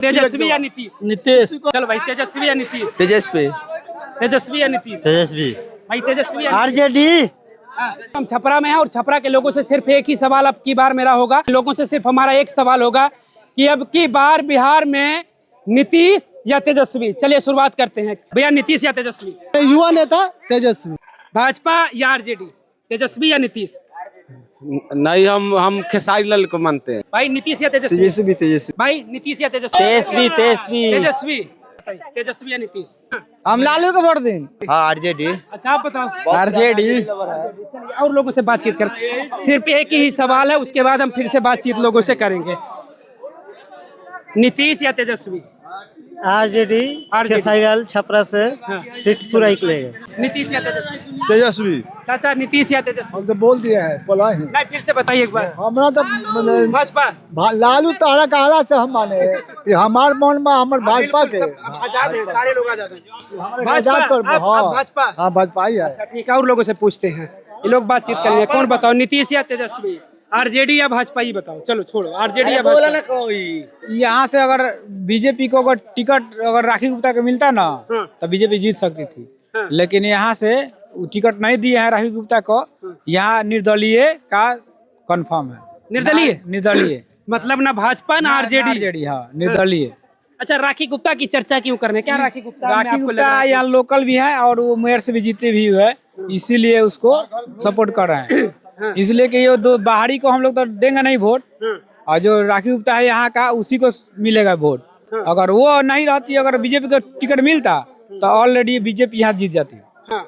तेजस्वी या नीतीश? नीतीश। चलो भाई, तेजस्वी या नीतीश? तेजस्वी। तेजस्वी या नीतीश? तेजस्वी। भाई तेजस्वी या आरजेडी। हम छपरा में हैं और छपरा के लोगों से सिर्फ एक ही सवाल अब की बार मेरा होगा। लोगों से सिर्फ हमारा एक सवाल होगा कि अब की बार बिहार में नीतीश या तेजस्वी? चलिए शुरुआत करते हैं भैया, नीतीश या तेजस्वी? युवा नेता तेजस्वी। भाजपा या आरजेडी? तेजस्वी या नीतीश? नहीं, हम खेसारी लाल को मानते हैं। भाई नीतीश या तेजस्वी? तेजस्वी तेजस्वी। भाई नीतीश या तेजस्वी? तेजस्वी तेजस्वी। तेजस्वी। तेजस्वी या नीतीश? हम लालू को वोट दें। हाँ, आरजेडी। अच्छा आप बताओ। आरजेडी। चलिए और लोगों से बातचीत करते, सिर्फ एक ही सवाल है, उसके बाद हम फिर से बातचीत लोगों से करेंगे। नीतीश या तेजस्वी? आरजेडी। खेसारी लाल छपरा से सीट पूरा ही लेगा। नीतीश या तेजस्वी? तेजस्वी। चाचा नीतीश या तेजस्वी? हम तो बोल दिया है, बोला है। नहीं, फिर से बताइए एक बार। हमरा तो भाजपा। लालू तारा कहला से हम माने कि हमार मन में हमर भाजपा के आजाद है, सारे लोग आजाद हैं। आजाद कर। आप भाजपा? हाँ भाजपा ही है। अच्छा ठीक है, और लोगों से पूछते हैं, ये लोग बातचीत कर रहे हैं। कौन बताओ, नीतीश या तेजस्वी? आरजेडी या भाजपा? ही बताओ। चलो छोड़ो, आरजेडी या भाजपा? यहाँ से अगर बीजेपी को अगर टिकट अगर राखी गुप्ता को मिलता ना हाँ। तो बीजेपी जीत सकती थी। हाँ। लेकिन यहाँ से टिकट नहीं दिए हैं राखी गुप्ता को। यहाँ निर्दलीय का कंफर्म है। निर्दलीय? निर्दलीय मतलब ना भाजपा ना आरजेडी? आरजेडी, हाँ निर्दलीय। अच्छा, राखी गुप्ता की चर्चा क्यों करने? क्या राखी गुप्ता में राखी आपको लग गुप्ता रहा है? यहाँ लोकल भी है और वो मेयर से भी जीते भी है, इसीलिए उसको सपोर्ट कर रहे हैं। इसलिए कि ये दो बाहरी को हम लोग तो देंगे नहीं वोट, और जो राखी गुप्ता है यहाँ का उसी को मिलेगा वोट। अगर वो नहीं रहती, अगर बीजेपी को टिकट मिलता तो ऑलरेडी बीजेपी यहाँ जीत जाती। हाँ।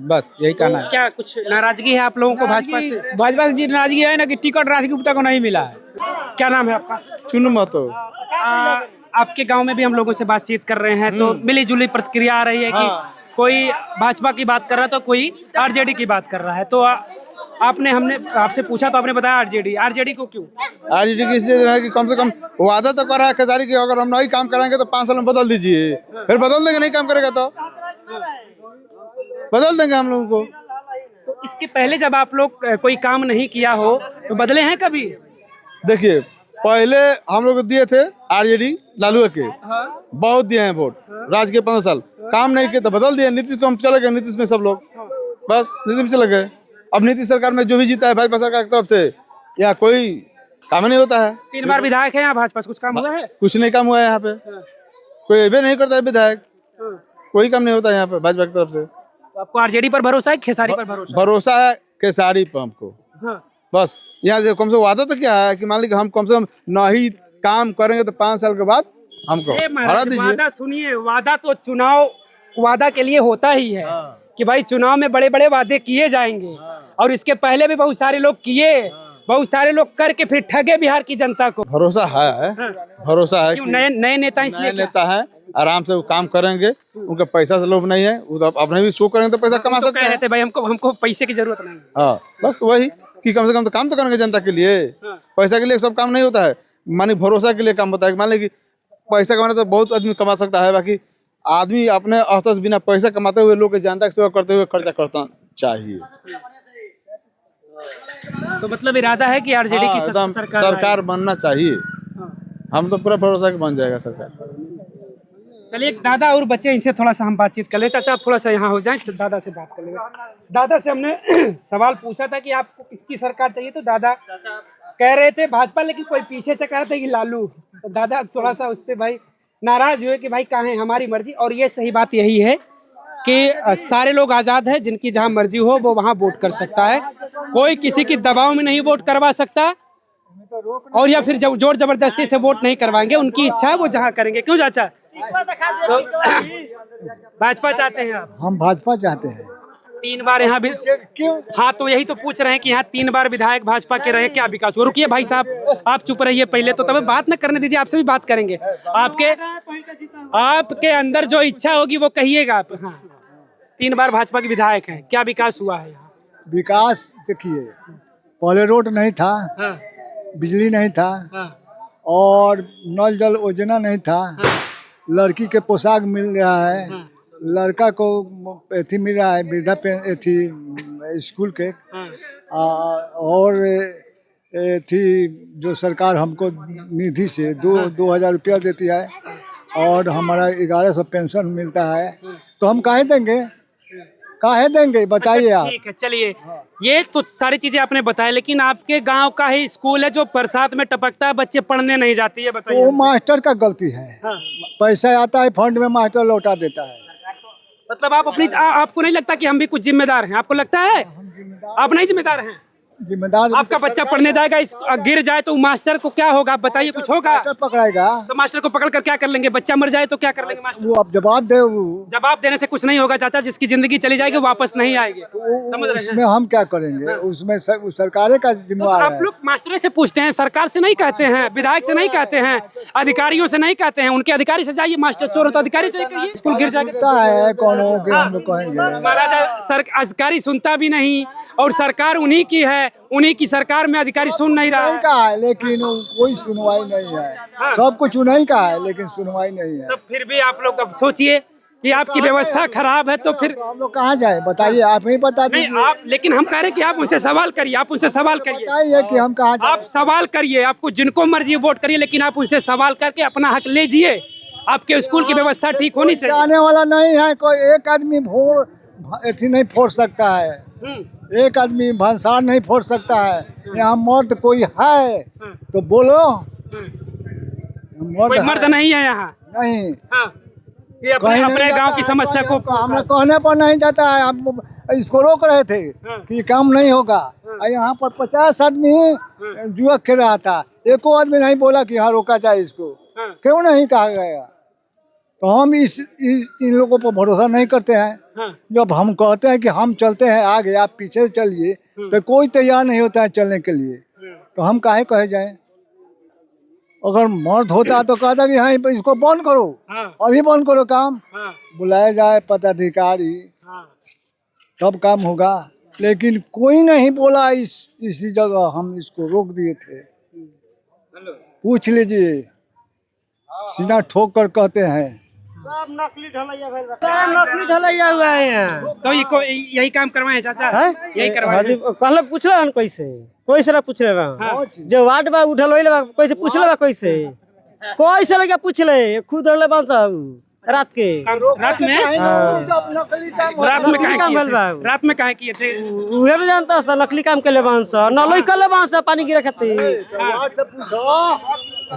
बस यही कहना है। क्या कुछ नाराजगी है आप लोगों को भाजपा से? भाजपा से जीत नाराजगी है ना कि टिकट राखी गुप्ता को नहीं मिला है। क्या नाम है आपका? चुनु मतो। आपके गांव में भी हम लोगों से बातचीत कर रहे हैं तो मिली जुली प्रतिक्रिया आ रही है कि कोई भाजपा की बात कर रहा है तो कोई आरजेडी की बात कर रहा है। तो हमने आपसे पूछा तो आपने बताया आरजेडी। आरजेडी को क्यों? आरजेडी की इसलिए है कि कम से कम वादा तो कर रहा है खेसारी की, अगर हम नहीं काम कराएंगे तो 5 साल में बदल दीजिए। फिर बदल देंगे, नहीं काम करेगा तो बदल देंगे हम लोगों को। तो इसके पहले जब आप लोग कोई काम नहीं किया हो तो बदले हैं कभी? देखिए, पहले हम लोग दिए थे आरजेडी लालू के, बहुत दिए हैं वोट राज के 15 साल, काम नहीं किए तो बदल दिए। नीतीश को हम चले गए, नीतीश में सब लोग बस नीतीश में चले गए। अब नीतीश सरकार में जो भी जीता है भाजपा सरकार की तरफ से, यहाँ कोई काम नहीं होता है। 3 बार विधायक है यहाँ भाजपा से, कुछ काम हुआ है? कुछ नहीं काम हुआ है यहाँ पे, कोई भी नहीं करता है विधायक, कोई काम नहीं होता है यहाँ पे भाजपा की तरफ से। तो आपको आरजेडी पर भरोसा है, खेसारी पर भरोसा? भरोसा है खेसारी पर हमको। हाँ। बस यहाँ से कम से वादा तो क्या है कि मान लीजिए हम कम से कम नहीं काम करेंगे तो 5 साल के बाद हमको हरा दीजिए। वादा सुनिए, वादा तो चुनाव वादा के लिए होता ही है कि भाई चुनाव में बड़े बड़े वादे किए जाएंगे, और इसके पहले भी बहुत सारे लोग किए, बहुत सारे लोग करके फिर ठगे बिहार की जनता को। भरोसा है, भरोसा है। नए नेता इसलिए नेता है, आराम से वो काम करेंगे, उनका पैसा से लोभ नहीं है, वो अपने भी शो करेंगे तो पैसा कमा सकते हैं। भाई हमको पैसे की जरूरत नहीं। हाँ, बस वही कि कम से कम तो काम तो करेंगे जनता के लिए। पैसा के लिए सब काम नहीं होता है, मानी भरोसा के लिए काम होता है। मान लीजिए पैसा कमाना तो बहुत आदमी कमा सकता है, बाकी आदमी अपने अस्तर से बिना पैसा कमाते हुए लोग के जनता की सेवा करते हुए खर्चा करना चाहिए। तो मतलब इरादा है कि आरजेडी की सरकार बनना चाहिए। हम तो पूरा भरोसा कि बन जाएगा सरकार। चलिए दादा और बच्चे, इनसे थोड़ा सा हम बातचीत कर ले। चाचा आप थोड़ा सा यहाँ हो जाएं तो दादा से बात कर लेंगे। दादा से हमने सवाल पूछा था कि आपको किसकी सरकार चाहिए, तो दादा कह रहे थे भाजपा, लेकिन कोई पीछे से कह रहा था कि लालू। तो दादा थोड़ा सा उस पर भाई नाराज हुए कि भाई कहाँ है हमारी मर्जी। और ये सही बात यही है कि सारे लोग आज़ाद है, जिनकी जहाँ मर्जी हो वो वहाँ वोट कर सकता है, कोई किसी की दबाव में नहीं वोट करवा सकता, और या फिर जब जोर जबरदस्ती से वोट नहीं करवाएंगे, उनकी इच्छा है वो जहाँ करेंगे। क्यों चाचा? तो भाजपा चाहते हैं आप? हम भाजपा चाहते हैं। 3 बार यहाँ भी क्यों? हाँ, तो यही तो पूछ रहे हैं कि यहाँ 3 बार विधायक भाजपा के रहे, क्या विकास हुआ? रुकिए भाई साहब, आप चुप रहिए पहले तो, तब बात न करने दीजिए, आपसे भी बात करेंगे। आपके अंदर जो इच्छा होगी वो कहिएगा आप। हाँ, 3 बार भाजपा के विधायक हैं, क्या विकास हुआ है यहाँ? विकास देखिए, पहले रोड नहीं था, हाँ, बिजली नहीं था, हाँ, और नल जल योजना नहीं था, हाँ, लड़की के पोशाक मिल रहा है, हाँ, लड़का को एथी मिल रहा है, वृद्धा एथी स्कूल के, हाँ, और थी जो सरकार हमको निधि से 2000 रुपया देती है और हमारा 1100 पेंशन मिलता है, तो हम काहे देंगे बताइए आप। ठीक है, चलिए ये तो सारी चीजें आपने बताया, लेकिन आपके गांव का ही स्कूल है जो बरसात में टपकता है, बच्चे पढ़ने नहीं जाते, ये तो बताइए। वो मास्टर का गलती है। हाँ। पैसा आता है फंड में, मास्टर लौटा देता है। मतलब आप अपनी आपको नहीं लगता कि हम भी कुछ जिम्मेदार हैं? आपको लगता है आप नहीं जिम्मेदार हैं? जिम्मेदार आपका बच्चा पढ़ने जाएगा, गिर जाए तो मास्टर को क्या होगा? आप बताइए, कुछ होगा? मास्टर पकड़ाएगा, तो मास्टर को पकड़ कर क्या कर लेंगे? बच्चा मर जाए तो क्या कर लेंगे मास्टर? वो अब जवाब दे। जवाब देने से कुछ नहीं होगा चाचा, जिसकी जिंदगी चली जाएगी वापस नहीं आएगी। समझ रहे हैं? उसमें हम क्या करेंगे? उसमें सरकार का तो जिम्मेवार आप है। लोग मास्टर से पूछते हैं, सरकार से नहीं कहते हैं, विधायक से नहीं कहते हैं, अधिकारियों से नहीं कहते हैं, उनके अधिकारी से जाइए। मास्टर चोर हो तो अधिकारी चाहिए, कहिए स्कूल गिर जाएगा। सुनता है कौन हो के हम लोग कहेंगे। महाराज अधिकारी सुनता भी नहीं, और सरकार उन्हीं की है, उन्हीं की सरकार में अधिकारी सुन नहीं रहा उन्हीं है। का है लेकिन कोई सुनवाई नहीं है। सब कुछ उन्हीं का है लेकिन सुनवाई नहीं है। तो फिर भी आप लोग अब सोचिए कि आपकी व्यवस्था खराब है, तो फिर तो हम लोग कहाँ जाए बताइए, आप ही बता नहीं दीजिए। आप, लेकिन हम कह रहे हैं कि आप उनसे सवाल करिए, आप उनसे सवाल करिए, बताइए कि हम कहाँ जाए। आप सवाल करिए, आपको जिनको मर्जी वोट करिए, लेकिन आप उनसे सवाल करके अपना हक लीजिए। आपके स्कूल की व्यवस्था ठीक होनी चाहिए। जाने वाला नहीं है कोई, एक आदमी अथी नहीं फोड़ सकता है, एक आदमी भंसार नहीं फोड़ सकता है। यहाँ मर्द कोई है तो बोलो। कोई मर्द नहीं है यहाँ। नहीं, हाँ। ये अपने अपने गांव की समस्या को हमें कहने पर नहीं जाता है। हम इसको रोक रहे थे कि ये काम नहीं होगा। और यहाँ पर 50 आदमी जुआ खेल रहा था, एको आदमी नहीं बोला कि हाँ रोका जाए इसको। क्यों नहीं कहा गया? तो हम इन लोगों पर भरोसा नहीं करते हैं। जब हम कहते हैं कि हम चलते हैं आगे, आप पीछे चलिए, तो कोई तैयार नहीं होता है चलने के लिए। तो हम काहे कहे जाएं? अगर मर्द होता तो कहता कि हाँ इसको बंद करो, अभी बंद करो काम। बुलाया जाए पदाधिकारी तब काम होगा, लेकिन कोई नहीं बोला। इसी जगह हम इसको रोक दिए थे। पूछ लीजिए, सीधा ठोक कर कहते हैं सब नकली ढलैया हुआ है यहाँ। तो यही काम करवाए चाचा, यही करवाए। कहले पूछले हन कैसे ना पूछले रहा जो वार्ड बा उठल होइले बा, कैसे पूछले बा, कैसे लगे पूछले खुद रहले बा सब रात के। रात में रात में काहे किए थे? उहे न जानता सा नकली काम के ले बांस नलई कर ले बांस पानी गिरे खातिर।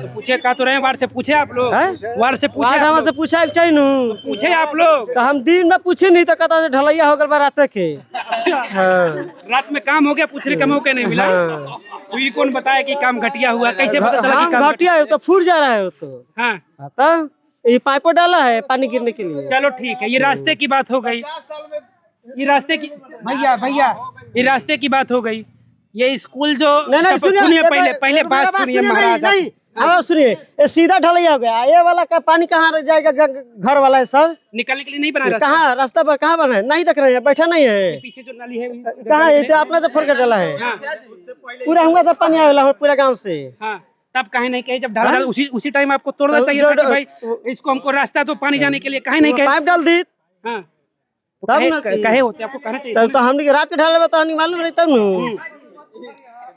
पूछे का तो रहे, वार्ड से पूछे आप लोग? वार्ड से पूछे? वार्ड हमसे पूछा चाहिए नु, पूछे आप लोग? तो हम दिन में पूछे नहीं तो कहता ढलैया हो गल बा रात के। रात में काम हो गया, पूछने का मौका नहीं मिला। तो ये कौन बताया कि काम घटिया हुआ? कैसे पता चला कि काम घटिया है? तो फूट जा रहा है तो। हाँ, तब ये पाइप डाला है पानी गिरने के लिए। चलो ठीक है, ये रास्ते की बात हो गई। ये रास्ते की भैया ये रास्ते की बात हो गई। ये स्कूल जो नहीं सुनिए, पहले बात सुनिए महाराज। हाँ सुनिए, ये सीधा ढलैया हो गया। ये वाला का पानी कहाँ जाएगा? घर वाला है सब निकलने के लिए नहीं बना रास्ता। कहाँ रास्ता पर कहाँ बना है? नहीं देख रहे हैं, बैठा नहीं है। पीछे जो नाली है कहाँ है? तो अपना तो फोड़ के डाला है। पूरा हुआ था पानी आया पूरा गाँव से। हाँ, तब कहे नहीं कहे जब ढाला उसी टाइम आपको तोड़ना चाहिए था कि भाई इसको हमको रास्ता तो पानी जाने के लिए कहे नहीं कहे। पाइप डाल दी हाँ, तब कहे होते, आपको कहना चाहिए। तब तो हमने रात के ढाले तो हमने मालूम नहीं तब न।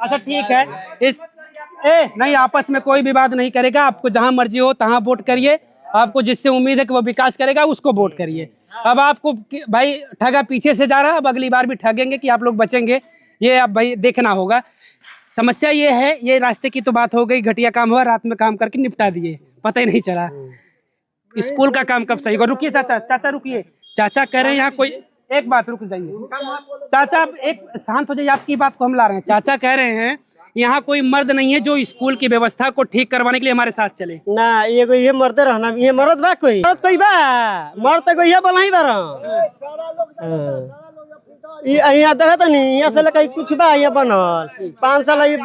अच्छा ठीक है, नहीं आपस में कोई विवाद नहीं करेगा। आपको जहां मर्जी हो तहां वोट करिए। आपको जिससे उम्मीद है कि वो विकास करेगा उसको वोट करिए। अब आपको भाई ठगा पीछे से जा रहा है, अब अगली बार भी ठगेंगे कि आप लोग बचेंगे, ये अब भाई देखना होगा। समस्या ये है, ये रास्ते की तो बात हो गई, घटिया काम हुआ, रात में काम करके निपटा दिए, पता ही नहीं चला। स्कूल का काम कब सही होगा? रुकिए चाचा रुकिए। चाचा कह रहे हैं यहाँ कोई, एक बात रुक जाइए चाचा, एक शांत हो जाइए, आपकी बात को हम ला रहे हैं। चाचा कह रहे हैं यहाँ कोई मर्द नहीं है जो स्कूल की व्यवस्था को ठीक करवाने के लिए हमारे साथ चले। ना ये मर्द रहना, ये मर्द बा कोई बा मर्द तो ये बोला ही बारा। यहाँ देखा था नहीं, यहाँ से लगा कुछ बा यहाँ बनल 5 साल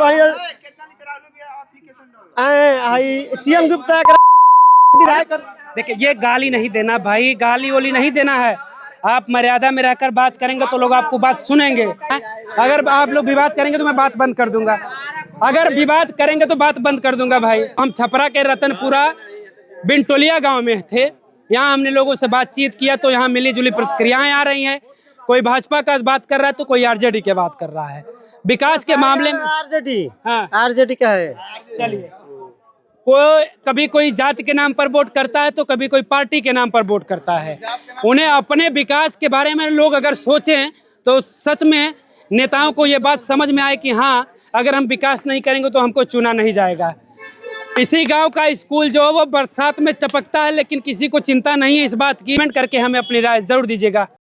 सीएम गुप्ता। देखिए ये गाली नहीं देना भाई, गाली वाली नहीं देना है। आप मर्यादा में रहकर बात करेंगे तो लोग आपको बात सुनेंगे। अगर आप लोग विवाद करेंगे तो मैं बात बंद कर दूंगा। अगर विवाद करेंगे तो बात बंद कर दूंगा भाई। हम छपरा के रतनपुरा बिनटोलिया गांव में थे, यहाँ हमने लोगों से बातचीत किया तो यहाँ मिली जुली प्रतिक्रियाएं आ रही हैं। कोई भाजपा का बात कर रहा है तो कोई आरजेडी की बात कर रहा है। विकास के मामले में आरजेडी, हाँ आरजेडी का है। चलिए, कोई कभी कोई जाति के नाम पर वोट करता है तो कभी कोई पार्टी के नाम पर वोट करता है। उन्हें अपने विकास के बारे में लोग अगर सोचें तो सच में नेताओं को ये बात समझ में आए कि हाँ, अगर हम विकास नहीं करेंगे तो हमको चुना नहीं जाएगा। इसी गांव का स्कूल जो है वो बरसात में टपकता है, लेकिन किसी को चिंता नहीं है इस बात की। कमेंट करके हमें अपनी राय जरूर दीजिएगा।